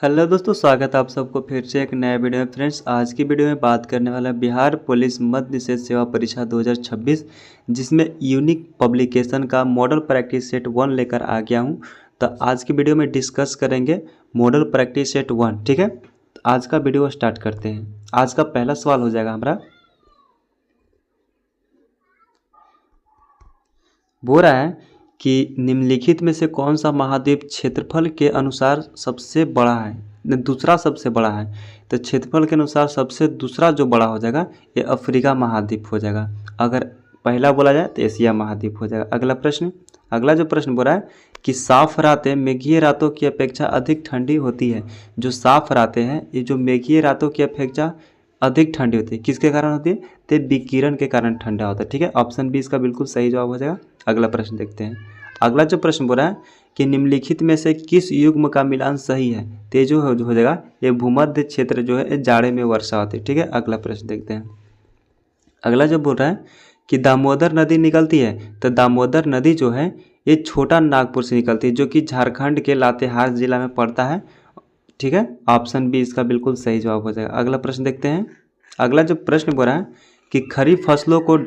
Hello दोस्तों, स्वागत है आप सबको फिर से एक नया वीडियो में। फ्रेंड्स, आज की वीडियो में बात करने वाला बिहार पुलिस मध्य निषेध सेवा परीक्षा 2026, जिसमें यूनिक पब्लिकेशन का मॉडल प्रैक्टिस सेट 1 लेकर आ गया हूं। तो आज की वीडियो में डिस्कस करेंगे मॉडल प्रैक्टिस सेट 1। ठीक है, तो आज का वीडियो स्टार्ट करते हैं। आज का पहला सवाल हो जाएगा हमारा, बोल रहा है कि निम्नलिखित में से कौन सा महाद्वीप क्षेत्रफल के अनुसार सबसे बड़ा है, दूसरा सबसे बड़ा है। तो क्षेत्रफल के अनुसार सबसे दूसरा जो बड़ा हो जाएगा ये अफ्रीका महाद्वीप हो जाएगा। अगर पहला बोला जाए तो एशिया महाद्वीप हो जाएगा। अगला जो प्रश्न बोला है कि साफ रातें मेघीय रातों की अपेक्षा अधिक ठंडी होती है। जो साफ रातें हैं ये जो मेघीय रातों की अपेक्षा अधिक ठंडी होती है, किसके कारण होती है? तो विकिरण के कारण ठंडा होता है। ठीक है, ऑप्शन बी इसका बिल्कुल सही जवाब हो जाएगा। अगला प्रश्न देखते हैं। अगला जो प्रश्न बोला है कि निम्नलिखित में से किस युग्म का मिलान सही है। तो ये जो हो जाएगा ये भूमध्य क्षेत्र जो है जाड़े में वर्षा होती है। ठीक है, अगला प्रश्न देखते हैं। अगला जो बोल रहा है कि दामोदर नदी निकलती है, तो दामोदर नदी जो है ये छोटा नागपुर से निकलती है, जो कि झारखंड के लातेहार जिला में पड़ता है। ठीक है, ऑप्शन बी इसका बिल्कुल सही जवाब हो जाएगा। अगला प्रश्न देखते हैं। अगला जो प्रश्न बोल रहा है कि खरीफ फसलों को ...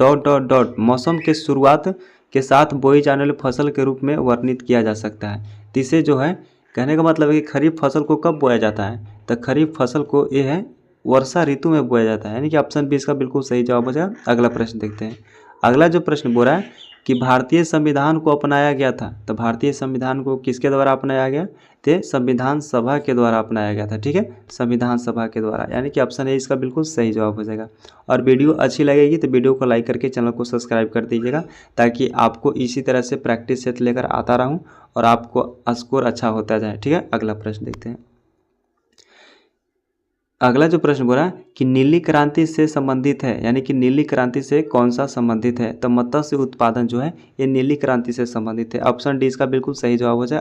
मौसम के शुरुआत के साथ बोई जाने वाली फसल के रूप में वर्णित किया जा सकता है। तो इसे जो है कहने का मतलब है कि खरीफ फसल को कब बोया जाता है। तो खरीफ फसल को ये है वर्षा ऋतु में बोया जाता है, यानी कि ऑप्शन बी इसका बिल्कुल सही जवाब हो जाएगा। अगला प्रश्न देखते हैं। अगला जो प्रश्न बोल रहा है कि भारतीय संविधान को अपनाया गया था, तो भारतीय संविधान को किसके द्वारा अपनाया गया? तो संविधान सभा के द्वारा अपनाया गया था। ठीक है, संविधान सभा के द्वारा, यानी कि ऑप्शन ए इसका बिल्कुल सही जवाब हो जाएगा। और वीडियो अच्छी लगेगी तो वीडियो को लाइक करके चैनल को सब्सक्राइब कर दीजिएगा, ताकि आपको इसी तरह से प्रैक्टिस सेट लेकर आता रहूँ और आपको स्कोर अच्छा होता जाए। ठीक है, अगला प्रश्न देखते हैं। अगला जो प्रश्न बोला कि नीली क्रांति से संबंधित है, यानी कि नीली क्रांति से कौन सा संबंधित है। तो मत्स्य उत्पादन जो है ये नीली क्रांति से संबंधित है। ऑप्शन डी इसका बिल्कुल सही जवाब हो जाए।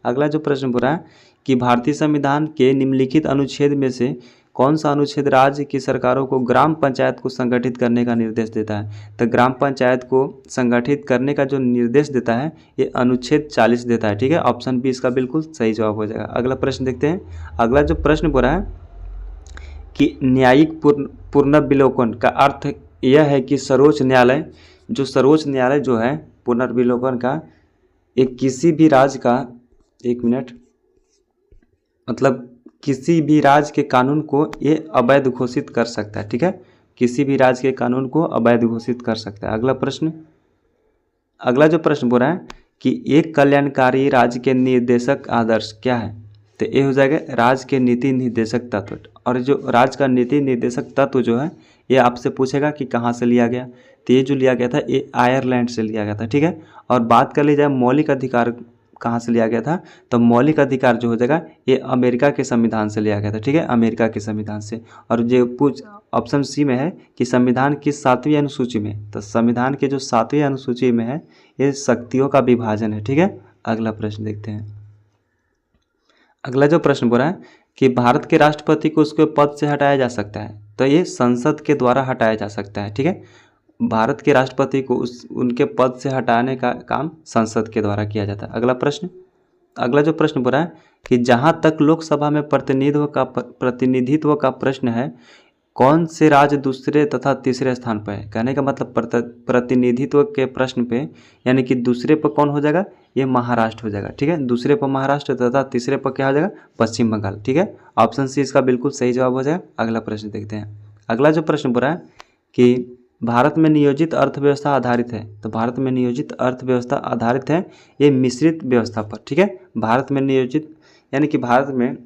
अगला जो प्रश्न बोला है कि भारतीय संविधान के निम्नलिखित अनुच्छेद में से कौन सा अनुच्छेद राज्य की सरकारों को ग्राम पंचायत को संगठित करने का निर्देश देता है। तो ग्राम पंचायत को संगठित करने का जो निर्देश देता है ये अनुच्छेद 40 देता है। ठीक है, ऑप्शन बी इसका बिल्कुल सही जवाब हो जाएगा। अगला प्रश्न देखते हैं। अगला जो प्रश्न बोला है कि न्यायिक पुनर्विलोकन का अर्थ यह है कि सर्वोच्च न्यायालय जो है पुनर्विलोकन का एक किसी भी राज्य का मतलब किसी भी राज्य के कानून को ये अवैध घोषित कर सकता है। ठीक है, किसी भी राज्य के कानून को अवैध घोषित कर सकता है। अगला जो प्रश्न बोल रहा है कि एक कल्याणकारी राज्य के निर्देशक आदर्श क्या है। तो ये हो जाएगा राज्य के नीति निर्देशक तत्व। और जो राज्य का नीति निर्देशक तत्व जो है ये आपसे पूछेगा कि कहाँ से लिया गया। तो ये जो लिया गया था ये आयरलैंड से लिया गया था। ठीक है, और बात कर ली जाए मौलिक अधिकार कहाँ से लिया गया था, तो मौलिक अधिकार जो हो जाएगा ये अमेरिका के संविधान से लिया गया था। ठीक है, अमेरिका के संविधान से। और जो ऑप्शन सी में है कि संविधान की 7वीं अनुसूची में, तो संविधान के जो 7वीं अनुसूची में है ये शक्तियों का विभाजन है। ठीक है, अगला प्रश्न देखते हैं। अगला जो प्रश्न बोला है कि भारत के राष्ट्रपति को उसके पद से हटाया जा सकता है, तो ये संसद के द्वारा हटाया जा सकता है। ठीक है, भारत के राष्ट्रपति को उनके पद से हटाने का काम संसद के द्वारा किया जाता है। अगला जो प्रश्न बोला है कि जहाँ तक लोकसभा में प्रतिनिधित्व का प्रश्न है, कौन से राज्य दूसरे तथा तीसरे स्थान पर है। कहने का मतलब प्रतिनिधित्व के प्रश्न पे यानी कि दूसरे पर कौन हो जाएगा, ये महाराष्ट्र हो जाएगा। ठीक है, दूसरे पर महाराष्ट्र तथा तीसरे पर क्या हो जाएगा, पश्चिम बंगाल। ठीक है, ऑप्शन सी इसका बिल्कुल सही जवाब हो जाएगा। अगला प्रश्न देखते हैं। अगला जो प्रश्न बोला है कि भारत में नियोजित अर्थव्यवस्था आधारित है, तो भारत में नियोजित अर्थव्यवस्था आधारित है ये मिश्रित व्यवस्था पर। ठीक है, भारत में नियोजित यानी कि भारत में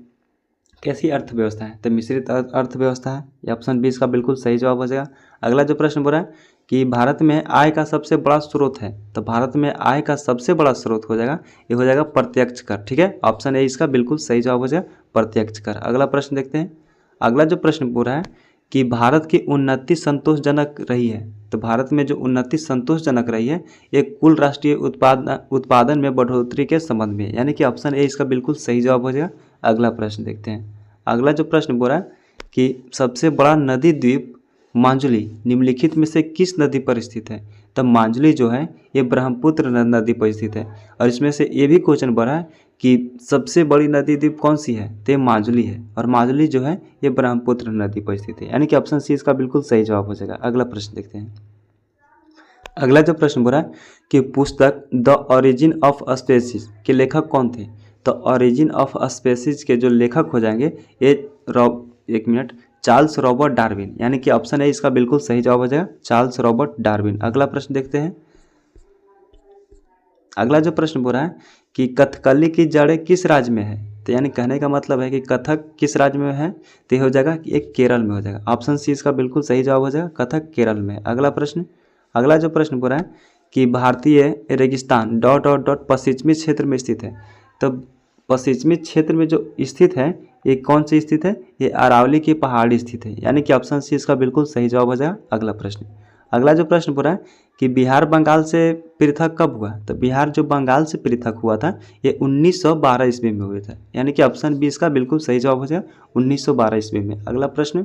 कैसी अर्थव्यवस्था है, तो मिश्रित अर्थव्यवस्था है। ये ऑप्शन बी इसका बिल्कुल सही जवाब हो जाएगा। अगला जो प्रश्न बोला है कि भारत में आय का सबसे बड़ा स्रोत है, तो भारत में आय का सबसे बड़ा स्रोत हो जाएगा ये हो जाएगा प्रत्यक्ष कर। ठीक है, ऑप्शन ए इसका बिल्कुल सही जवाब हो जाएगा, प्रत्यक्ष कर। अगला प्रश्न देखते हैं। अगला जो प्रश्न बोला है कि भारत की उन्नति संतोषजनक रही है, तो भारत में जो उन्नति संतोषजनक रही है ये कुल राष्ट्रीय उत्पादन में बढ़ोतरी के संबंध में, यानी कि ऑप्शन ए इसका बिल्कुल सही जवाब हो जाएगा। अगला प्रश्न देखते हैं। अगला जो प्रश्न बोला है कि सबसे बड़ा नदी द्वीप मांजुली निम्नलिखित में से किस नदी पर स्थित है। तो मांजुली जो है ये ब्रह्मपुत्र नदी पर स्थित है। और इसमें से ये भी क्वेश्चन बोला है कि सबसे बड़ी नदी द्वीप कौन सी है, तो ये माजुली है, और माजुली जो है ये ब्रह्मपुत्र नदी पर स्थित है, यानी कि ऑप्शन सी इसका बिल्कुल सही जवाब हो जाएगा। अगला प्रश्न देखते हैं। अगला जो प्रश्न बोला कि पुस्तक द ओरिजिन ऑफ स्पेसीज के लेखक कौन थे, तो ओरिजिन ऑफ स्पेसीज के जो लेखक हो जाएंगे ये चार्ल्स रॉबर्ट डार्विन, यानी कि ऑप्शन है इसका बिल्कुल सही जवाब हो जाएगा, चार्ल्स रॉबर्ट डार्विन। अगला प्रश्न देखते हैं। अगला जो प्रश्न बोल रहा है कि कथकली की जड़ें किस राज्य में है, तो यानी कहने का मतलब है कि कथक किस राज्य में है, तो हो जाएगा कि एक केरल में हो जाएगा। ऑप्शन सी इसका बिल्कुल सही जवाब हो जाएगा, कथक केरल में। अगला प्रश्न, अगला जो प्रश्न बोल रहा है कि भारतीय रेगिस्तान ... पश्चिमी क्षेत्र में स्थित है, तो पश्चिमी क्षेत्र में जो स्थित है ये कौन सी स्थित है, ये अरावली की पहाड़ी स्थित है, यानी कि ऑप्शन सी इसका बिल्कुल सही जवाब हो जाएगा। अगला प्रश्न, अगला जो प्रश्न पूरा है कि बिहार बंगाल से पृथक कब हुआ, तो बिहार जो बंगाल से पृथक हुआ था ये 1912 ईस्वी में हुआ था, यानी कि ऑप्शन बी इसका बिल्कुल सही जवाब हो जाएगा, 1912 ईस्वी में। अगला प्रश्न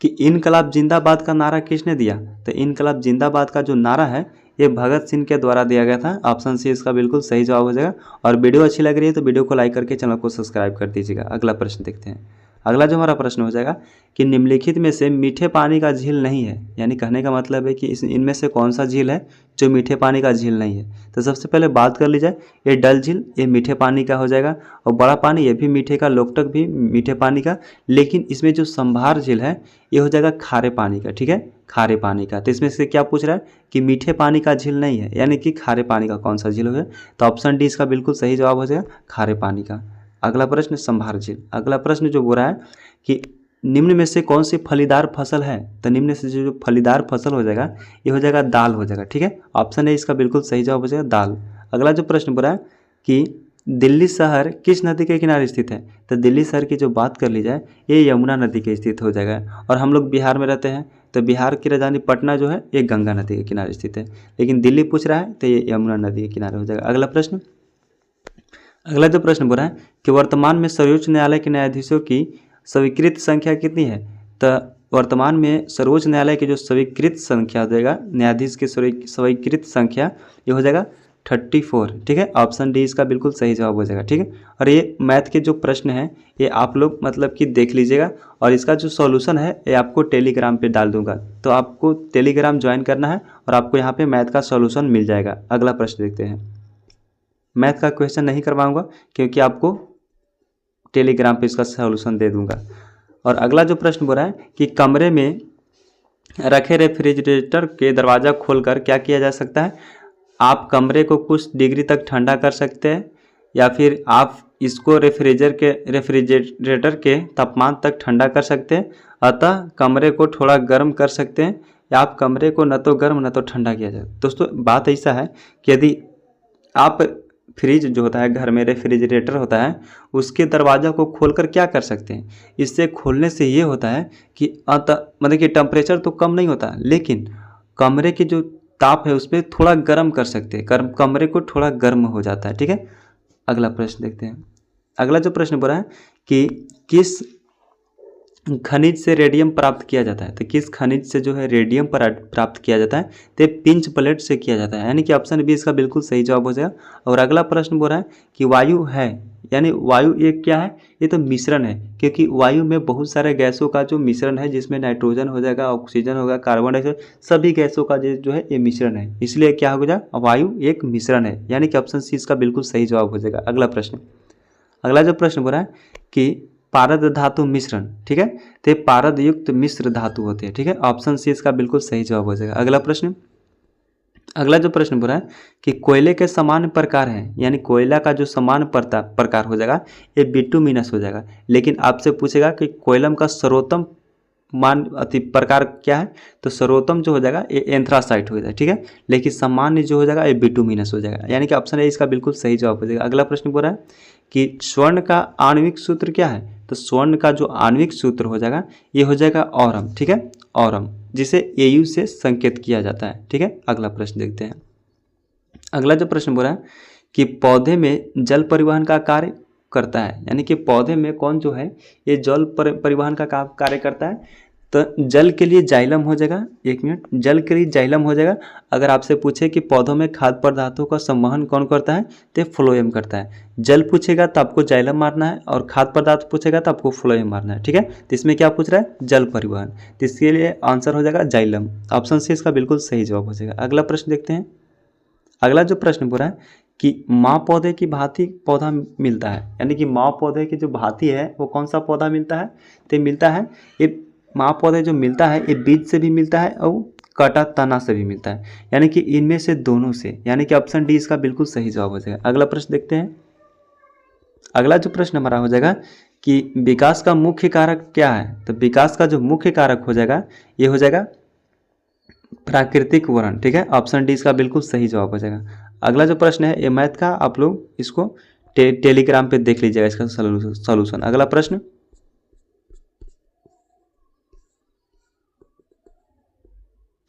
कि इनकलाब जिंदाबाद का नारा किसने दिया, तो इनकलाब जिंदाबाद का जो नारा है ये भगत सिंह के द्वारा दिया गया था। ऑप्शन सी इसका बिल्कुल सही जवाब हो जाएगा। और वीडियो अच्छी लग रही है तो वीडियो को लाइक करके चैनल को सब्सक्राइब कर दीजिएगा। अगला प्रश्न देखते हैं। अगला जो हमारा प्रश्न हो जाएगा कि निम्नलिखित में से मीठे पानी का झील नहीं है, यानी कहने का मतलब है कि इनमें से कौन सा झील है जो मीठे पानी का झील नहीं है। तो सबसे पहले बात कर ली जाए, ये डल झील ये मीठे पानी का हो जाएगा, और बड़ा पानी ये भी मीठे का, लोकटक भी मीठे पानी का, लेकिन इसमें जो संभार झील है ये हो जाएगा खारे पानी का। ठीक है, खारे पानी का। तो इसमें से क्या पूछ रहा है कि मीठे पानी का झील नहीं है, यानी कि खारे पानी का कौन सा झील हो गया, तो ऑप्शन डी इसका बिल्कुल सही जवाब हो जाएगा, खारे पानी का। अगला प्रश्न संभार झील। अगला प्रश्न जो बोल रहा है कि निम्न में से कौन सी फलीदार फसल है, तो निम्न से जो फलीदार फसल हो जाएगा ये हो जाएगा दाल हो जाएगा। ठीक है, ऑप्शन ए इसका बिल्कुल सही जवाब हो जाएगा, दाल। अगला जो प्रश्न बोल रहा है कि दिल्ली शहर किस नदी के किनारे स्थित है, तो दिल्ली शहर की जो बात कर ली जाए ये यमुना नदी के स्थित हो जाएगा। और हम लोग बिहार में रहते हैं तो बिहार की राजधानी पटना जो है ये गंगा नदी के किनारे स्थित है, लेकिन दिल्ली पूछ रहा है तो ये यमुना नदी के किनारे हो जाएगा। अगला प्रश्न, अगला जो प्रश्न बोल रहा है कि वर्तमान में सर्वोच्च न्यायालय के न्यायाधीशों की स्वीकृत संख्या कितनी है, तो वर्तमान में सर्वोच्च न्यायालय की जो स्वीकृत संख्या देगा, न्यायाधीश की स्वीकृत संख्या ये हो जाएगा 34। ठीक है, ऑप्शन डी इसका बिल्कुल सही जवाब हो जाएगा। ठीक है, और ये मैथ के जो प्रश्न है ये आप लोग मतलब कि देख लीजिएगा, और इसका जो सॉल्यूशन है ये आपको टेलीग्राम पे डाल दूंगा, तो आपको टेलीग्राम ज्वाइन करना है और आपको यहाँ पे मैथ का सॉल्यूशन मिल जाएगा। अगला प्रश्न देखते हैं। मैथ का क्वेश्चन नहीं करवाऊंगा क्योंकि आपको टेलीग्राम पे इसका सॉल्यूशन दे दूंगा। और अगला जो प्रश्न बोल रहा है कि कमरे में रखे रेफ्रिजरेटर के दरवाज़ा खोलकर क्या किया जा सकता है, आप कमरे को कुछ डिग्री तक ठंडा कर सकते हैं, या फिर आप इसको रेफ्रिजरेटर के तापमान तक ठंडा कर सकते हैं, अतः कमरे को थोड़ा गर्म कर सकते हैं, या आप कमरे को न तो गर्म न तो ठंडा किया जाए। दोस्तों बात ऐसा है कि यदि आप फ्रिज जो होता है घर में रेफ्रिजरेटर होता है उसके दरवाज़ा को खोलकर क्या कर सकते हैं, इससे खोलने से ये होता है कि मतलब कि टेम्परेचर तो कम नहीं होता लेकिन कमरे की जो ताप है उस पर थोड़ा गर्म कर सकते हैं, कमरे को थोड़ा गर्म हो जाता है। ठीक है, अगला प्रश्न देखते हैं। अगला जो प्रश्न बोला है कि किस खनिज से रेडियम प्राप्त किया जाता है, तो किस खनिज से जो है रेडियम प्राप्त किया जाता है, तो पिंच प्लेट से किया जाता है, यानी कि ऑप्शन बी इसका बिल्कुल सही जवाब हो जाएगा। और अगला प्रश्न बोल रहा है कि वायु है, यानी वायु ये क्या है, ये तो मिश्रण है, क्योंकि वायु में बहुत सारे गैसों का जो मिश्रण है जिसमें नाइट्रोजन हो जाएगा, ऑक्सीजन होगा, कार्बन डाइऑक्साइड, सभी गैसों का जो है ये मिश्रण है, इसलिए क्या हो जाएगा, वायु एक मिश्रण है, यानी कि ऑप्शन सी इसका बिल्कुल सही जवाब हो जाएगा। अगला प्रश्न, अगला जो प्रश्न बोल रहा है कि पारद धातु मिश्रण, ठीक है, तो पारद युक्त मिश्र धातु होते हैं। ठीक है, ऑप्शन सी इसका बिल्कुल सही जवाब हो जाएगा। अगला प्रश्न, अगला जो प्रश्न बोल रहा है कि कोयले के समान प्रकार हैं, यानी कोयला का जो समान प्रकार हो जाएगा ये बिटुमिनस हो जाएगा, लेकिन आपसे पूछेगा कि कोयलम का सर्वोत्तम प्रकार क्या है, तो सर्वोत्तम जो हो जाएगा ये एंथ्रासाइट हो जाएगा। ठीक है, लेकिन सामान्य जो हो जाएगा ये बिटुमिनस हो जाएगा, यानी कि ऑप्शन ए इसका बिल्कुल सही जवाब हो जाएगा। अगला प्रश्न बोल रहा है कि स्वर्ण का आणविक सूत्र क्या है, तो स्वर्ण का जो आणविक सूत्र हो जाएगा ये हो जाएगा ऑरम। ठीक है, ऑरम, जिसे एयू से संकेत किया जाता है। ठीक है, अगला प्रश्न देखते हैं। अगला जो प्रश्न बोल रहा है कि पौधे में जल परिवहन का कार्य करता है, यानी कि पौधे में कौन जो है ये जल परिवहन का कार्य करता है, तो जल के लिए जाइलम हो जाएगा, एक मिनट, जल के लिए जाइलम हो जाएगा। अगर आपसे पूछे कि पौधों में खाद्य पदार्थों का संवहन कौन करता है, तो फ्लोएम करता है। जल पूछेगा तो आपको जाइलम मारना है, और खाद्य पदार्थ पूछेगा तो आपको फ्लोएम मारना है। ठीक है, तो इसमें क्या पूछ रहा है, जल परिवहन, तो इसके लिए आंसर हो जाएगा जाइलम। ऑप्शन सी इसका बिल्कुल सही जवाब हो जाएगा। अगला प्रश्न देखते हैं। अगला जो प्रश्न पूरा है कि माँ पौधे की भांति पौधा मिलता है, यानी कि माँ पौधे की जो भांति है वो कौन सा पौधा मिलता है, तो मिलता है ये माँ पौधे जो मिलता है ये बीज से भी मिलता है और कटा तना से भी मिलता है, यानी कि इनमें से दोनों से, यानी कि ऑप्शन डी इसका बिल्कुल सही जवाब हो जाएगा। अगला प्रश्न देखते हैं। अगला जो प्रश्न हमारा हो जाएगा कि विकास का मुख्य कारक क्या है, तो विकास का जो मुख्य कारक हो जाएगा ये हो जाएगा प्राकृतिक वर्ण। ठीक है, ऑप्शन डी इसका बिल्कुल सही जवाब हो जाएगा। अगला जो प्रश्न है ये मैथ का, आप लोग इसको टेलीग्राम पे देख लीजिएगा इसका सॉल्यूशन। अगला प्रश्न,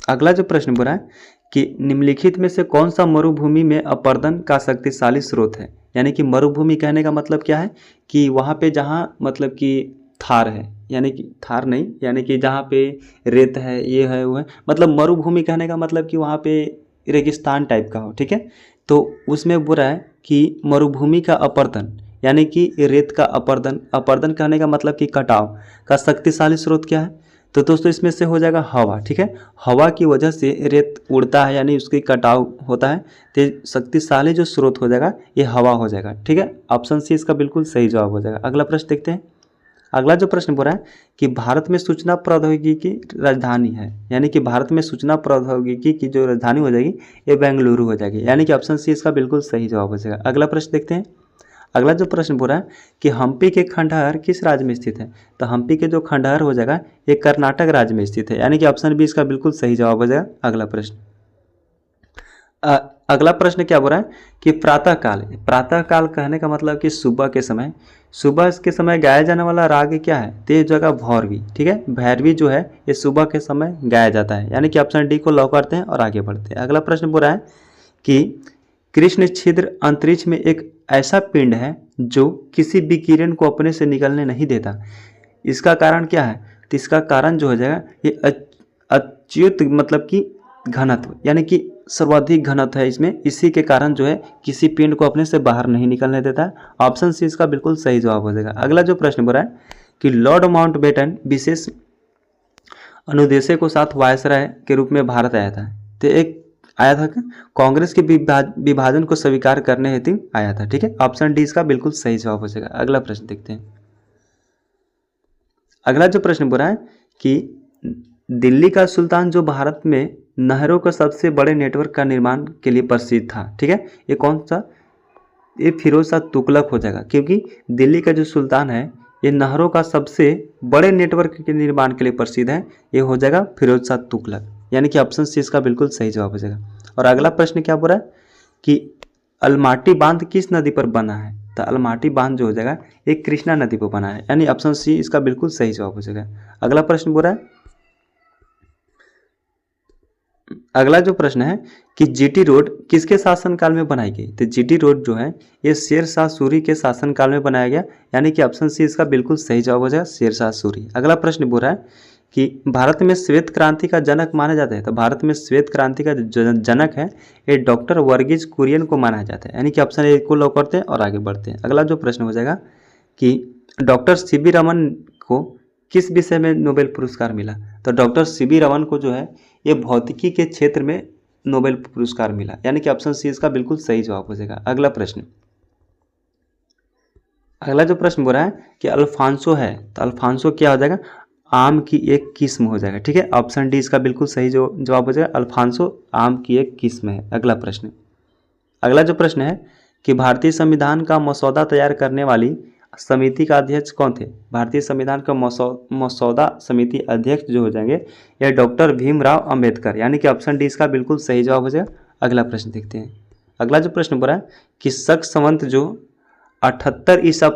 अगला जो प्रश्न बोला है कि निम्नलिखित में से कौन सा मरुभूमि में अपर्दन का शक्तिशाली स्रोत है, यानी कि मरुभूमि कहने का मतलब क्या है कि वहाँ पे जहाँ मतलब कि थार है, यानी कि थार नहीं, यानी कि जहाँ पे रेत है, ये है वो है, मतलब मरुभूमि कहने का मतलब कि वहाँ पे रेगिस्तान टाइप का हो। ठीक है, तो उसमें बोल रहा है कि मरुभूमि का अपर्दन, यानी कि रेत का अपर्दन, अपर्दन कहने का मतलब कि कटाव का शक्तिशाली स्रोत क्या है, तो दोस्तों इसमें से हो जाएगा हवा। ठीक है, हवा की वजह से रेत उड़ता है, यानी उसकी कटाव होता है, तो शक्तिशाली जो स्रोत हो जाएगा ये हवा हो जाएगा। ठीक है, ऑप्शन सी इसका बिल्कुल सही जवाब हो जाएगा। अगला प्रश्न देखते हैं। अगला जो प्रश्न बोल रहा है कि भारत में सूचना प्रौद्योगिकी की राजधानी है, यानी कि भारत में सूचना प्रौद्योगिकी की जो राजधानी हो जाएगी ये बेंगलुरु हो जाएगी, यानी कि ऑप्शन सी इसका बिल्कुल सही जवाब हो जाएगा। अगला प्रश्न देखते हैं। अगला जो प्रश्न बोल रहा है कि हम्पी के खंडहर किस राज्य में स्थित है, तो हम्पी के जो खंडहर हो जाएगा ये कर्नाटक राज्य में स्थित है, यानी कि ऑप्शन बी इसका बिल्कुल सही जवाब हो जाएगा। अगला प्रश्न, अगला प्रश्न क्या बोल रहा है कि प्रातःकाल, प्रातःकाल कहने का मतलब कि सुबह के समय, सुबह के समय गाया जाने वाला राग क्या है, तो ये जगह भैरवी। ठीक है, भैरवी जो है ये सुबह के समय गाया जाता है, यानी कि ऑप्शन डी को लॉक करते हैं और आगे बढ़ते हैं। अगला प्रश्न बोल रहा है कि कृष्ण छिद्र अंतरिक्ष में एक ऐसा पिंड है जो किसी विकिरण को अपने से निकलने नहीं देता, इसका कारण क्या है, तो इसका कारण जो हो जाएगा ये अच्युत मतलब कि घनत्व, यानी कि सर्वाधिक घनत्व है इसमें, इसी के कारण जो है किसी पिंड को अपने से बाहर नहीं निकलने देता है। ऑप्शन सी इसका बिल्कुल सही जवाब हो जाएगा। अगला जो प्रश्न बोल रहा है कि लॉर्ड माउंटबेटन विशेष अनुदेशों को साथ वायसराय के रूप में भारत आया था, तो एक आया था कि कांग्रेस के विभाजन को स्वीकार करने हेतु आया था। ठीक है, ऑप्शन डी इसका बिल्कुल सही जवाब हो जाएगा। अगला प्रश्न देखते हैं। अगला जो प्रश्न बोल रहा है कि दिल्ली का सुल्तान जो भारत में नहरों का सबसे बड़े नेटवर्क का निर्माण के लिए प्रसिद्ध था, ठीक है, ये कौन सा, ये फिरोज शाह तुगलक हो जाएगा, क्योंकि दिल्ली का जो सुल्तान है ये नहरों का सबसे बड़े नेटवर्क के निर्माण के लिए प्रसिद्ध है, ये हो जाएगा फिरोज शाह तुगलक, यानी कि ऑप्शन सी इसका बिल्कुल सही जवाब हो जाएगा। और अगला प्रश्न क्या बोल रहा है कि अलमाटी बांध किस नदी पर बना है, तो अलमाटी बांध जो हो जाएगा ये कृष्णा नदी पर बना है, यानी ऑप्शन सी इसका बिल्कुल सही जवाब हो जाएगा। अगला प्रश्न बोल रहा है, अगला जो प्रश्न है कि जीटी रोड किसके शासनकाल में बनाई गई, तो जीटी रोड जो है ये शेर शाह सूरी के शासनकाल में बनाया गया, यानी कि ऑप्शन सी इसका बिल्कुल सही जवाब हो जाएगा, शेर शाह सूरी। अगला प्रश्न बोल रहा है कि भारत में श्वेत क्रांति का जनक माना जाता है, तो भारत में श्वेत क्रांति का जो जनक है ये डॉक्टर वर्गीज कुरियन को माना जाता है, यानी कि ऑप्शन ए को लॉक करते हैं और आगे बढ़ते हैं। अगला जो प्रश्न हो जाएगा कि डॉक्टर सीवी रमन को किस विषय में नोबेल पुरस्कार मिला, तो डॉक्टर सीवी रमन को जो है ये भौतिकी के क्षेत्र में नोबेल पुरस्कार मिला, यानी कि ऑप्शन सी इसका बिल्कुल सही जवाब हो जाएगा। अगला प्रश्न, अगला जो प्रश्न बोल रहा है कि अल्फांसो है, तो अल्फांसो क्या हो जाएगा, आम की एक किस्म हो जाएगा। ठीक है, ऑप्शन डी इसका बिल्कुल सही जो जवाब हो जाएगा, अल्फांसो आम की एक किस्म है। अगला प्रश्न, अगला जो प्रश्न है कि भारतीय संविधान का मसौदा तैयार करने वाली समिति का अध्यक्ष कौन थे, भारतीय संविधान का मसौदा समिति अध्यक्ष जो हो जाएंगे ये डॉक्टर भीमराव अंबेडकर, यानी कि ऑप्शन डी इसका बिल्कुल सही जवाब हो जाएगा। अगला प्रश्न देखते हैं। अगला जो प्रश्न बोला है कि शक संवत जो 78 ईसा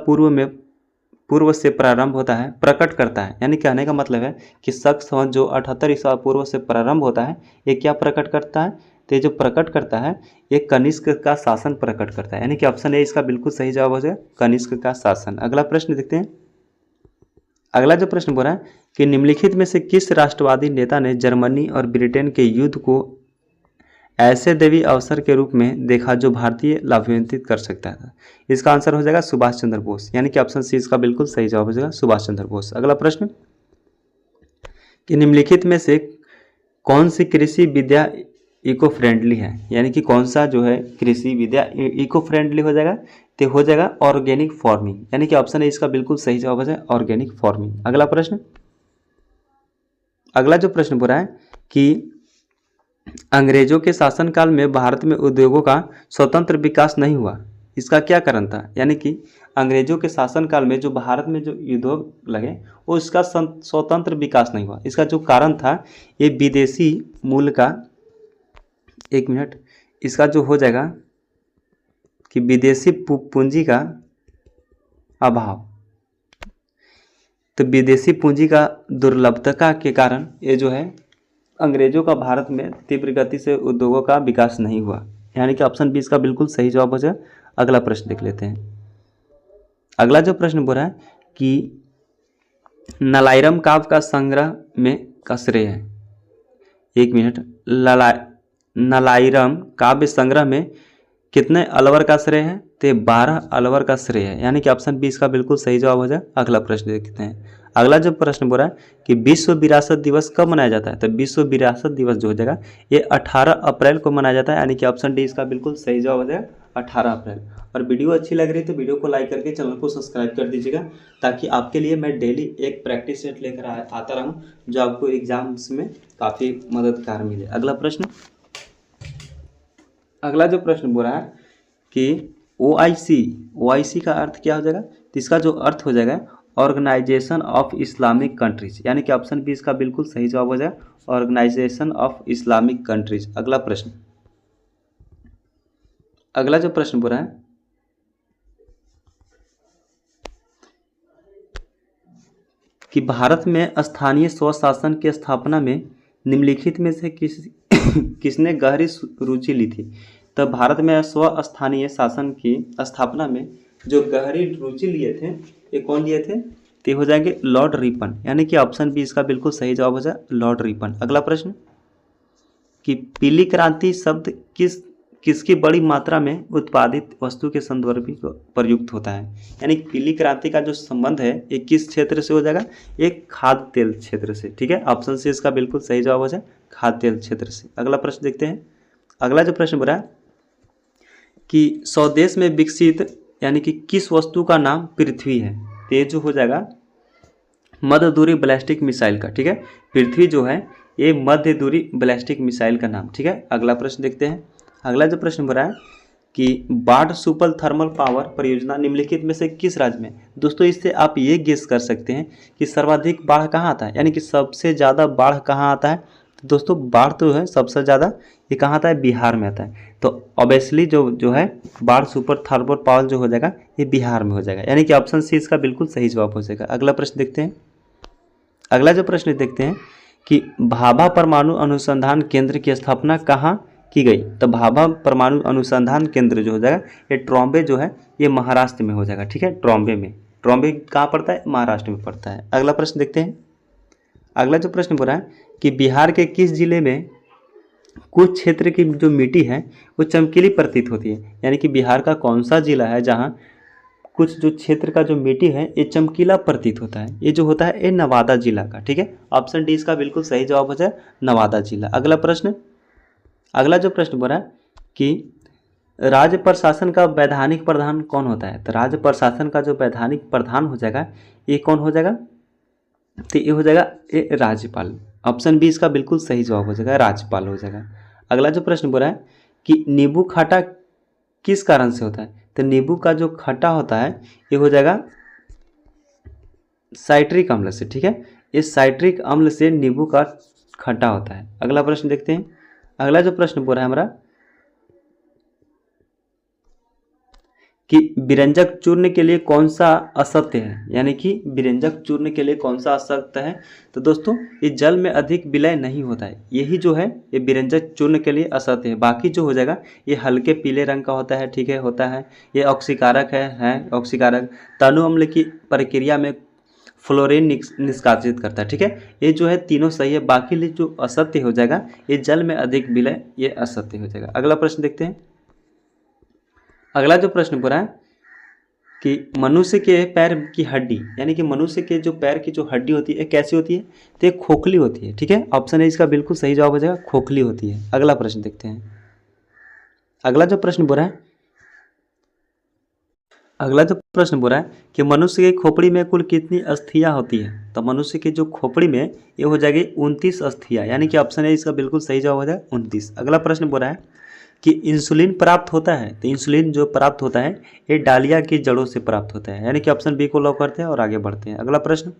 पूर्व से प्रारंभ होता है प्रकट करता है, यानी कहने का मतलब है कि शक संवत जो 78 ईसा पूर्व से प्रारंभ होता है ये क्या प्रकट करता है, तो ये जो प्रकट करता है ये कनिष्क का शासन प्रकट करता है, यानी कि ऑप्शन ए इसका बिल्कुल सही जवाब हो जाएगा, कनिष्क का शासन। अगला प्रश्न देखते हैं। अगला जो प्रश्न बोल रहा है कि निम्नलिखित में से किस राष्ट्रवादी नेता ने जर्मनी और ब्रिटेन के युद्ध को ऐसे दैवीय अवसर के रूप में देखा जो भारतीय लाभान्वित कर सकता था? इसका आंसर हो जाएगा सुभाष चंद्र बोस, यानी कि ऑप्शन सी इसका बिल्कुल सही जवाब हो जाएगा सुभाष चंद्र बोस। अगला प्रश्न कि निम्नलिखित में से कौन सी कृषि विद्या इको फ्रेंडली है, यानी कि कौन सा जो है कृषि विद्या इको फ्रेंडली हो जाएगा? तो हो जाएगा ऑर्गेनिक फार्मिंग, यानी कि ऑप्शन है इसका बिल्कुल सही जवाब हो जाएगा ऑर्गेनिक फार्मिंग। अगला प्रश्न, अगला जो प्रश्न बोल रहा है कि अंग्रेजों के शासनकाल में भारत में उद्योगों का स्वतंत्र विकास नहीं हुआ, इसका क्या कारण था? यानी कि अंग्रेजों के शासनकाल में जो भारत में जो उद्योग लगे वो इसका स्वतंत्र विकास नहीं हुआ। इसका जो कारण था ये विदेशी मूल का, एक मिनट, इसका जो हो जाएगा कि विदेशी पूंजी का अभाव। तो विदेशी पूंजी का दुर्लभता के कारण ये जो है अंग्रेजों का भारत में तीव्र गति से उद्योगों का विकास नहीं हुआ, यानी कि ऑप्शन बी इसका बिल्कुल सही जवाब हो जाए। अगला प्रश्न देख लेते हैं। अगला जो प्रश्न बोल रहा है कि नलाईरम काव्य का संग्रह में का श्रेय है, एक मिनट, नलाईरम काव्य संग्रह में कितने अलवर का श्रेय है? तो 12 अलवर का श्रेय है, यानी कि ऑप्शन बी इसका बिल्कुल सही जवाब हो जाए। अगला प्रश्न देखते हैं। अगला जो प्रश्न बोल रहा है कि विश्व विरासत दिवस कब मनाया जाता है? तो विश्व विरासत दिवस जो हो जाएगा ये 18 अप्रैल को मनाया जाता है, यानी कि ऑप्शन डी इसका बिल्कुल सही जवाब हो जाएगा 18 अप्रैल। और वीडियो अच्छी लग रही है तो वीडियो को लाइक करके चैनल को सब्सक्राइब कर दीजिएगा, ताकि आपके लिए मैं डेली एक प्रैक्टिस सेट लेकर आता रहूँ जो आपको एग्जाम्स में काफ़ी मददगार मिले। अगला प्रश्न, अगला जो प्रश्न बोल रहा है कि OIC का अर्थ क्या हो जाएगा? तो इसका जो अर्थ हो जाएगा ऑर्गेनाइजेशन ऑफ इस्लामिक कंट्रीज, यानी कि ऑप्शन बी इसका बिल्कुल सही जवाब हो जाएगा ऑर्गेनाइजेशन ऑफ इस्लामिक कंट्रीज। अगला प्रश्न, अगला जो प्रश्न बोल रहा है कि भारत में स्थानीय स्वशासन की स्थापना में निम्नलिखित में से किसने गहरी रुचि ली थी? तो भारत में स्थानीय शासन की स्थापना में जो गहरी रुचि लिए थे ये कौन लिए थे? तो हो जाएंगे लॉर्ड रिपन, यानी कि ऑप्शन बी इसका बिल्कुल सही जवाब हो जाए लॉर्ड रिपन। अगला प्रश्न कि पीली क्रांति शब्द किसकी बड़ी मात्रा में उत्पादित वस्तु के संदर्भ में प्रयुक्त होता है? यानी पीली क्रांति का जो संबंध है ये किस क्षेत्र से हो जाएगा? एक खाद्य तेल क्षेत्र से, ठीक है, ऑप्शन सी इसका बिल्कुल सही जवाब हो जाए खाद्य तेल क्षेत्र से। अगला प्रश्न देखते हैं। अगला जो प्रश्न बोला कि स्वदेश में विकसित यानी कि किस वस्तु का नाम पृथ्वी है? तो ये जो हो जाएगा मध्य दूरी बैलिस्टिक मिसाइल का, ठीक है, पृथ्वी जो है ये मध्य दूरी बैलिस्टिक मिसाइल का नाम, ठीक है। अगला प्रश्न देखते हैं। अगला जो प्रश्न बोला है कि बाढ़ सुपल थर्मल पावर परियोजना निम्नलिखित में से किस राज्य में? दोस्तों इससे आप ये गेस कर सकते हैं कि सर्वाधिक बाढ़ कहाँ आता है, यानी कि सबसे ज़्यादा बाढ़ कहाँ आता है। तो दोस्तों बाढ़ तो है सबसे ज़्यादा ये कहाँ आता है? बिहार में आता है। तो ऑब्वियसली जो है बाढ़ सुपर थर्मल पावर जो हो जाएगा ये बिहार में हो जाएगा, यानी कि ऑप्शन सी इसका बिल्कुल सही जवाब हो जाएगा। अगला प्रश्न देखते हैं। अगला जो प्रश्न देखते हैं कि भाभा परमाणु अनुसंधान केंद्र की स्थापना कहाँ की गई? तो भाभा परमाणु अनुसंधान केंद्र जो हो जाएगा ये ट्रॉम्बे जो है ये महाराष्ट्र में हो जाएगा, ठीक है, ट्रॉम्बे में। ट्रॉम्बे कहाँ पड़ता है? महाराष्ट्र में पड़ता है। अगला प्रश्न देखते हैं। अगला जो प्रश्न बोल रहा है कि बिहार के किस जिले में कुछ क्षेत्र की जो मिट्टी है वो चमकीली प्रतीत होती है? यानी कि बिहार का कौन सा जिला है जहाँ कुछ जो क्षेत्र का जो मिट्टी है ये चमकीला प्रतीत होता है? ये जो होता है ये नवादा जिला का, ठीक है, ऑप्शन डी इसका बिल्कुल सही जवाब हो जाए नवादा जिला। अगला प्रश्न, अगला जो प्रश्न बोल रहा है कि राज्य प्रशासन का वैधानिक प्रधान कौन होता है? तो राज्य प्रशासन का जो वैधानिक प्रधान हो जाएगा ये कौन हो जाएगा? तो ये हो जाएगा ये राज्यपाल। ऑप्शन बी इसका बिल्कुल सही जवाब हो जाएगा राज्यपाल हो जाएगा। अगला जो प्रश्न बोल रहा है कि नींबू खट्टा किस कारण से होता है? तो नींबू का जो खट्टा होता है ये हो जाएगा साइट्रिक अम्ल से, ठीक है, इस साइट्रिक अम्ल से नींबू का खट्टा होता है। अगला प्रश्न देखते हैं। अगला जो प्रश्न बोल रहा है हमारा कि विरंजक चूर्ण के लिए कौन सा असत्य है? यानी कि विरंजक चूर्ण के लिए कौन सा असत्य है? तो दोस्तों ये जल में अधिक विलय नहीं होता है, यही जो है ये विरंजक चूर्ण के लिए असत्य है। बाकी जो हो जाएगा ये हल्के पीले रंग का होता है, ठीक है, होता है, ये ऑक्सीकारक है ऑक्सीकारक। तनु अम्ल की प्रक्रिया में फ्लोरीन निष्कासित करता है। ठीक है, ये जो है तीनों सही है, बाकी जो असत्य हो जाएगा ये जल में अधिक विलय, ये असत्य हो जाएगा। अगला प्रश्न देखते हैं। अगला जो प्रश्न पूरा है कि मनुष्य के पैर की हड्डी, यानी कि मनुष्य के जो पैर की जो हड्डी होती है कैसी होती है, तो ये खोखली होती है। ठीक है, ऑप्शन है इसका बिल्कुल सही जवाब हो जाएगा, खोखली होती है। अगला प्रश्न देखते हैं। अगला जो प्रश्न पूरा है, अगला जो प्रश्न बोला है कि मनुष्य की खोपड़ी में कुल कितनी अस्थियां होती है, तो मनुष्य की जो खोपड़ी में ये हो जाएगी 29 अस्थियां, यानी कि ऑप्शन है इसका बिल्कुल सही जवाब हो जाएगा 29। अगला प्रश्न बोला है कि इंसुलिन प्राप्त होता है, तो इंसुलिन जो प्राप्त होता है ये डालिया की जड़ों से प्राप्त होता है, यानी कि ऑप्शन बी को लॉक करते हैं और आगे बढ़ते हैं। अगला प्रश्न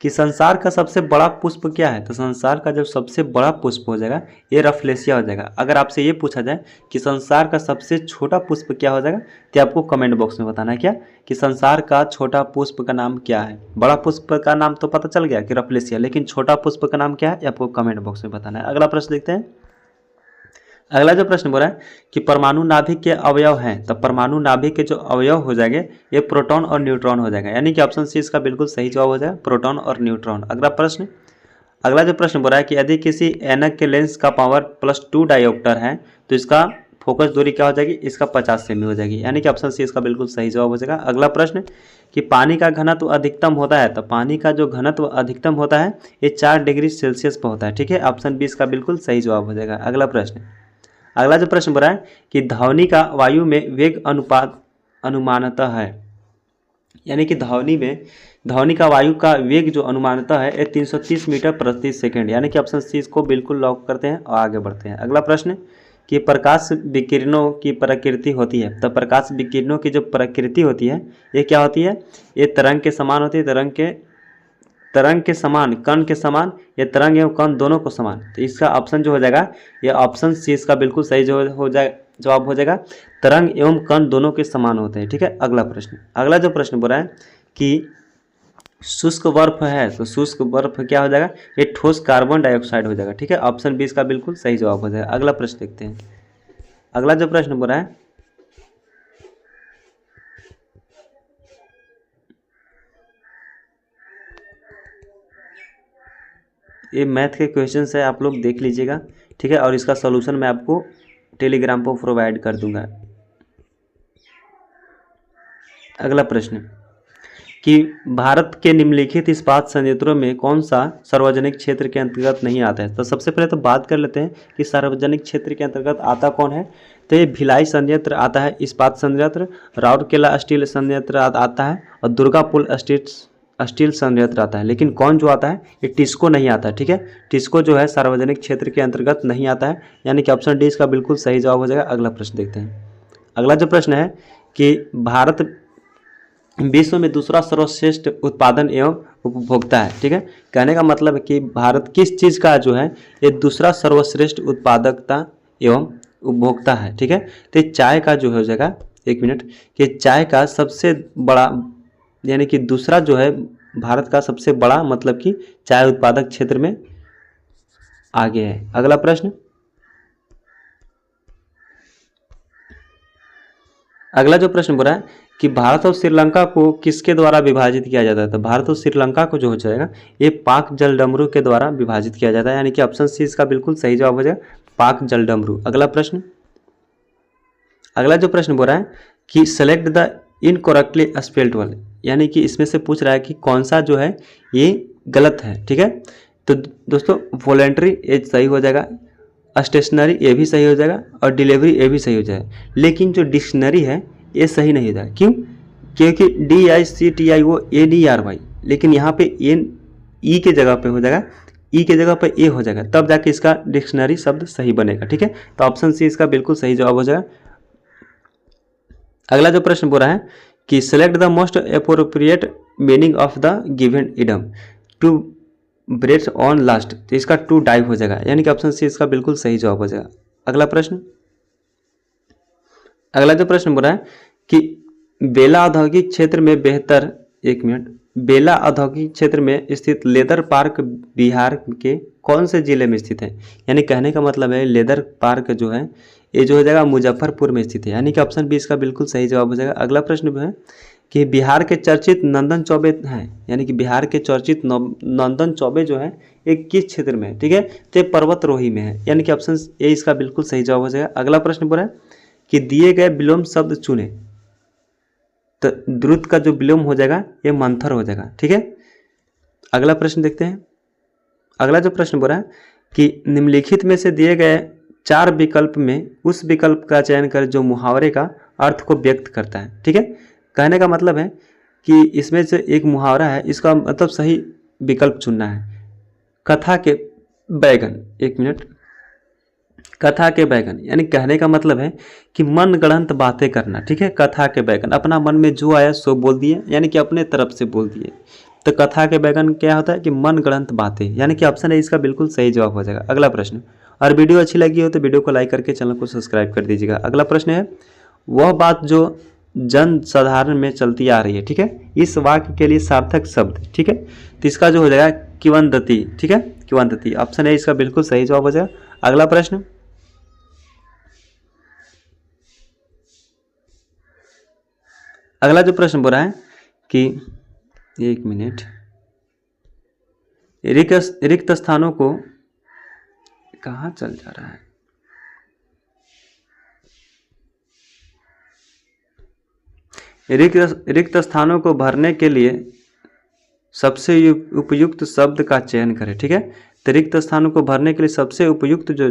कि संसार का सबसे बड़ा पुष्प क्या है, तो संसार का जो सबसे बड़ा पुष्प हो जाएगा ये रफलेसिया हो जाएगा। अगर आपसे ये पूछा जाए कि संसार का सबसे छोटा पुष्प क्या हो जाएगा, तो आपको कमेंट बॉक्स में बताना है क्या कि संसार का छोटा पुष्प का नाम क्या है। बड़ा पुष्प का नाम तो पता चल गया कि रफलेसिया, लेकिन छोटा पुष्प का नाम क्या है आपको कमेंट बॉक्स में बताना है। अगला प्रश्न देखते हैं। अगला जो प्रश्न बोला है कि परमाणु नाभिक के अवयव हैं, तो परमाणु नाभिक के जो अवयव हो जाएंगे ये प्रोटॉन और न्यूट्रॉन हो जाएगा, यानी कि ऑप्शन सी इसका बिल्कुल सही जवाब हो जाएगा, प्रोटॉन और न्यूट्रॉन। अगला प्रश्न, अगला जो प्रश्न बोला है कि यदि किसी ऐनक के लेंस का पावर +2 डायोप्टर है तो इसका फोकस दूरी क्या हो जाएगी, इसका 50 सेमी हो जाएगी, यानी कि ऑप्शन सी इसका बिल्कुल सही जवाब हो जाएगा। अगला प्रश्न कि पानी का घनत्व अधिकतम होता है, तो पानी का जो घनत्व अधिकतम होता है ये 4 डिग्री सेल्सियस पर होता है। ठीक है, ऑप्शन बी इसका बिल्कुल सही जवाब हो जाएगा। अगला प्रश्न, अगला जो प्रश्न बोला है कि ध्वनि का वायु में वेग अनुपात अनुमानतः है, यानी कि ध्वनि का वायु का वेग जो अनुमानतः है ये 330 मीटर प्रति सेकंड, यानी कि ऑप्शन सी इसको बिल्कुल लॉक करते हैं और आगे बढ़ते हैं। अगला प्रश्न कि प्रकाश विकिरणों की प्रकृति होती है, तो प्रकाश विकिरणों की जो प्रकृति होती है ये क्या होती है, ये तरंग के समान होती है, तरंग के समान, कण के समान, ये तरंग एवं कण दोनों को समान। तो इसका ऑप्शन जो हो जाएगा ये ऑप्शन सी इसका बिल्कुल सही जवाब हो जाएगा, तरंग एवं कण दोनों के समान होते हैं। ठीक है, अगला प्रश्न, अगला जो प्रश्न बोला है कि शुष्क बर्फ है, तो शुष्क बर्फ क्या हो जाएगा, ये ठोस कार्बन डाइऑक्साइड हो जाएगा। ठीक है, ऑप्शन बी इसका बिल्कुल सही जवाब हो जाएगा। अगला प्रश्न देखते हैं। अगला जो प्रश्न बोला है ये मैथ के क्वेश्चंस है, आप लोग देख लीजिएगा। ठीक है, और इसका सॉल्यूशन मैं आपको टेलीग्राम पर प्रोवाइड कर दूंगा। अगला प्रश्न कि भारत के निम्नलिखित इस्पात संयंत्रों में कौन सा सार्वजनिक क्षेत्र के अंतर्गत नहीं आता है, तो सबसे पहले तो बात कर लेते हैं कि सार्वजनिक क्षेत्र के अंतर्गत आता कौन है, तो ये भिलाई संयंत्र आता है, इस्पात संयंत्र, राउरकेला स्टील संयंत्र आता है और दुर्गापुर स्टील संयंत्र आता है। लेकिन कौन जो आता है, ये टिस्को नहीं आता है। ठीक है, टिस्को जो है सार्वजनिक क्षेत्र के अंतर्गत नहीं आता है, यानी कि ऑप्शन डी इसका बिल्कुल सही जवाब हो जाएगा। अगला प्रश्न देखते हैं। अगला जो प्रश्न है कि भारत विश्व में दूसरा सर्वश्रेष्ठ उत्पादन एवं उपभोक्ता है। ठीक है, कहने का मतलब है कि भारत किस चीज़ का जो है ये दूसरा सर्वश्रेष्ठ उत्पादकता एवं उपभोक्ता है। ठीक है, तो चाय का जो हो जाएगा, एक मिनट, कि चाय का सबसे बड़ा, यानी कि दूसरा जो है भारत का सबसे बड़ा, मतलब कि चाय उत्पादक क्षेत्र में आगे है। अगला प्रश्न, अगला जो प्रश्न बोला है कि भारत और श्रीलंका को किसके द्वारा विभाजित किया जाता है, तो भारत और श्रीलंका को जो हो जाएगा ये पाक जलडमरू के द्वारा विभाजित किया जाता है, यानी कि ऑप्शन सी इसका बिल्कुल सही जवाब हो जाएगा, पाक जलडमरू। अगला प्रश्न, अगला जो प्रश्न बोल रहा है कि select the incorrectly spelled word, यानी कि इसमें से पूछ रहा है कि कौन सा जो है ये गलत है। ठीक है, तो दोस्तों वॉलेंट्री ये सही हो जाएगा, स्टेशनरी ये भी सही हो जाएगा और डिलीवरी ये भी सही हो जाएगा, लेकिन जो डिक्शनरी है ये सही नहीं हो जाएगा। क्यों, क्योंकि DICTIONERY, लेकिन यहाँ पे ई के जगह पे हो जाएगा, ई के जगह पे ए हो जाएगा, तब जाके इसका डिक्शनरी शब्द सही बनेगा। ठीक है, तो ऑप्शन सी इसका बिल्कुल सही जवाब हो जाएगा। अगला जो प्रश्न बोला है कि select the most appropriate meaning of the given idiom to breathe on last, तो इसका टू डाइव हो जाएगा, यानी कि ऑप्शन सी इसका बिल्कुल सही जवाब हो जाएगा। अगला प्रश्न, अगला जो प्रश्न बोला है कि बेला औद्योगिक क्षेत्र में बेहतर, एक मिनट, बेला औद्योगिक क्षेत्र में स्थित लेदर पार्क बिहार के कौन से जिले में स्थित है, यानी कहने का मतलब है लेदर पार्क जो है ये जो हो जाएगा मुजफ्फरपुर में स्थित है, यानी कि ऑप्शन बी इसका बिल्कुल सही जवाब हो जाएगा। अगला प्रश्न है कि बिहार के चर्चित नंदन चौबे हैं, यानी कि बिहार के चर्चित नंदन चौबे जो है एक किस क्षेत्र में है, ठीक है, तो पर्वतरोही में है, यानी कि ऑप्शन ए इसका बिल्कुल सही जवाब हो जाएगा। अगला प्रश्न बोला है कि दिए गए विलोम शब्द चुने, तो द्रुत का जो विलोम हो जाएगा ये मंथर हो जाएगा, ठीक है। अगला प्रश्न देखते हैं। अगला जो प्रश्न बोला है कि निम्नलिखित में से दिए गए 4 विकल्प में उस विकल्प का चयन कर जो मुहावरे का अर्थ को व्यक्त करता है, ठीक है। कहने का मतलब है कि इसमें से एक मुहावरा है, इसका मतलब सही विकल्प चुनना है। कथा के बैगन, एक मिनट, कथा के बैगन यानी कहने का मतलब है कि मन गढ़ंत बातें करना, ठीक है। कथा के बैगन, अपना मन में जो आया सो बोल दिए, यानी कि अपने तरफ से बोल दिए। तो कथा के बैगन क्या होता है कि मन गढ़ंत बातें, यानी कि ऑप्शन है इसका बिल्कुल सही जवाब हो जाएगा। अगला प्रश्न, और वीडियो अच्छी लगी हो तो वीडियो को लाइक करके चैनल को सब्सक्राइब कर दीजिएगा। अगला प्रश्न है वह बात जो जन साधारण में चलती आ रही है, ठीक है। इस वाक्य के लिए सार्थक शब्द, ठीक है, तो इसका जो हो जाएगा किंवदंती, ठीक है, किंवदंती, ऑप्शन है इसका बिल्कुल सही जवाब हो जाएगा। अगला प्रश्न, अगला जो प्रश्न बोल रहा है कि एक मिनट, रिक्त स्थानों को कहाँ चल जा रहा है, रिक्त स्थानों को भरने के लिए सबसे उपयुक्त शब्द का चयन करें, ठीक है। तो रिक्त स्थानों को भरने के लिए सबसे उपयुक्त जो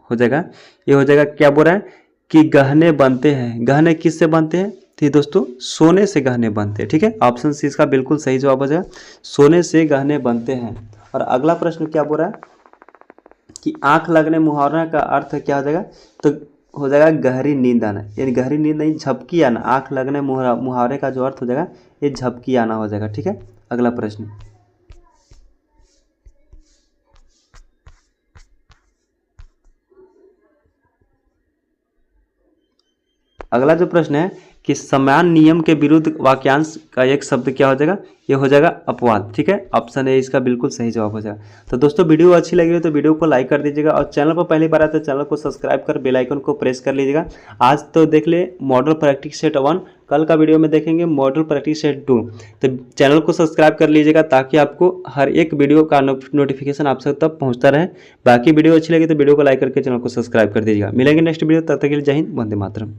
हो जाएगा ये हो जाएगा, क्या बोल रहा है कि गहने बनते हैं। गहने किससे बनते हैं, तो दोस्तों सोने से गहने बनते हैं, ठीक है। ऑप्शन सी इसका बिल्कुल सही जवाब हो जाएगा, सोने से गहने बनते हैं। और अगला प्रश्न क्या बोल रहा है कि आंख लगने मुहावरा का अर्थ क्या हो जाएगा, तो हो जाएगा गहरी नींद आना, यानी गहरी नींद नहीं झपकी आना। आंख लगने मुहावरे का जो अर्थ हो जाएगा ये झपकी आना हो जाएगा, ठीक है। अगला प्रश्न, अगला जो प्रश्न है कि समान नियम के विरुद्ध वाक्यांश का एक शब्द क्या हो जाएगा, ये हो जाएगा अपवाद, ठीक है। ऑप्शन ए इसका बिल्कुल सही जवाब हो जाएगा। तो दोस्तों वीडियो अच्छी लगी हो तो वीडियो को लाइक कर दीजिएगा, और चैनल पर पहली बार आए तो चैनल को सब्सक्राइब कर बेल आइकन को प्रेस कर लीजिएगा। आज तो देख ले मॉडल प्रैक्टिस सेट 1, कल का वीडियो में देखेंगे मॉडल प्रैक्टिस सेट 2। तो चैनल को सब्सक्राइब कर लीजिएगा ताकि आपको हर एक वीडियो का नोटिफिकेशन आप तक पहुँचता रहे। बाकी वीडियो अच्छी लगी तो वीडियो को लाइक करके चैनल को सब्सक्राइब कर दीजिएगा। मिलेंगे नेक्स्ट वीडियो, तब तक के लिए जय हिंद, वंदे मातरम।